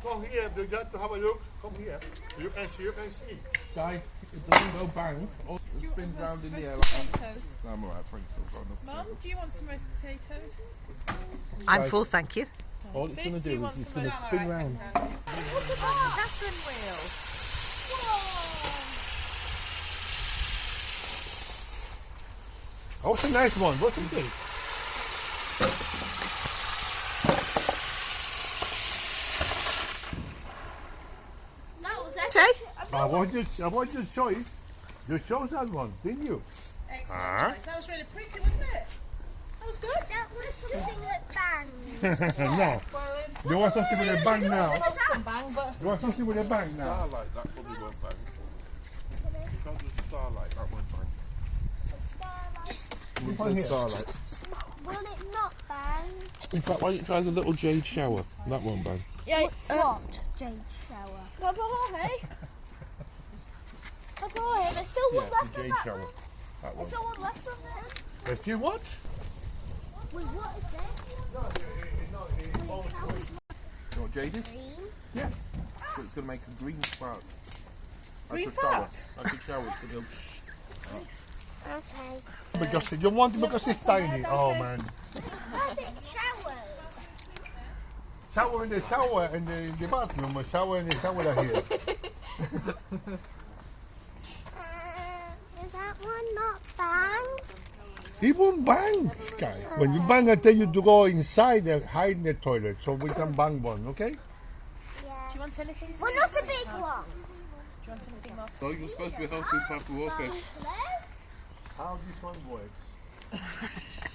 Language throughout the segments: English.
come here. Do that to have a look. Come here. You can see. Guy, it doesn't go bang. Or it spins round in the air like that. No, I'm alright, thank you. Mum, do you want some roast potatoes? I'm full, thank you. All it's going to do is it's going to spin round. Look at that Catherine wheel. Oh, it's a nice one. What's it do? I want your choice. You chose that one, didn't you? Excellent choice. That was really pretty, wasn't it? That was good. That was something that banged. No. You want something with a bang now? Bang, but You want something with a bang now? Starlight, that probably won't bang. Because of starlight, that won't bang. Which one here? Starlight. Will it not bang? In fact, why don't you try the little jade shower? That won't bang. Yeah. What? Jade shower. There's still one left the of jade that shower. one. That one. There's still one left of it. Let's do what? Wait, what is this? You know what jade is? Green. Yeah. So it's going to make a green spark. Green Like a shower. fart? Like a shower. It's going to Okay. Because you want it because it's tiny. Oh man. Where's it? Showers. Shower in the shower in the bathroom. A shower in the shower are here. Is that one not bang? It won't bang, Sky. When you bang, I tell you to go inside and hide in the toilet so we can bang one, okay? Yeah. do you want anything? Well, not a big one. Do you want anything else? So you're supposed to be helping Papa walk it. How this one works?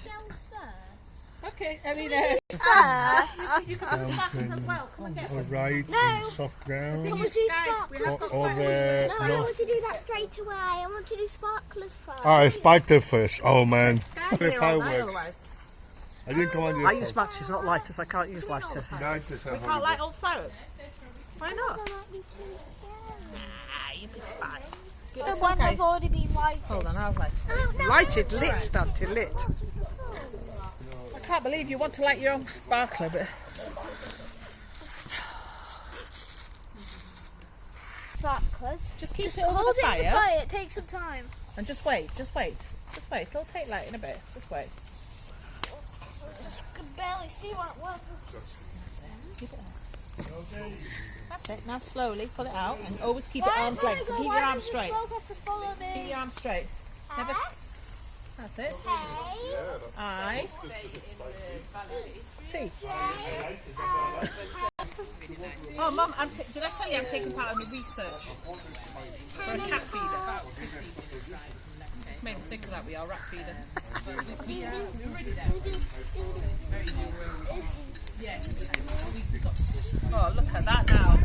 Shells first. Okay, I mean, you can have the sparklers as well. Come and get one. Alright, No. soft ground. I want to do sparklers. Over. No, I don't want to do that straight away. I want to do sparklers first. Alright, sparkler first. Oh man. Sky, The you're all night fireworks. otherwise. I didn't come on I use matches, not lighters. I can't use lighters. We can't light all fireworks. Why not? That might be too scary. Ah, you'll be fine. Get The this one one, have already been lighted. Hold on, I'll light it. Oh, no, Lighted, lit, Dante, lit. I can't believe you want to light your own sparkler, but Sparklers. just keep it over Hold the it in the fire fire. It takes some time. and just wait. It'll take light in a bit. Just wait. I can barely see what it was. That's it. Now slowly pull it out and always keep it arm's length. So keep your arms straight. Keep your arms straight. Never. That's it. I. See. Oh, Mum, did I tell you I'm taking part in the research for a cat feeder? Just made me think of that. We are rat feeder. Oh, look at that now.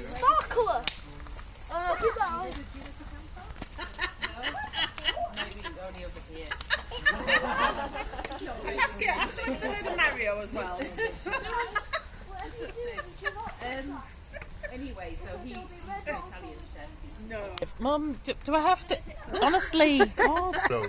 Sparkler. Keep going. Ask him if they heard of Mario as well. Anyway, so he's an Italian chef. No. Mum, do I have to? Honestly. God. So,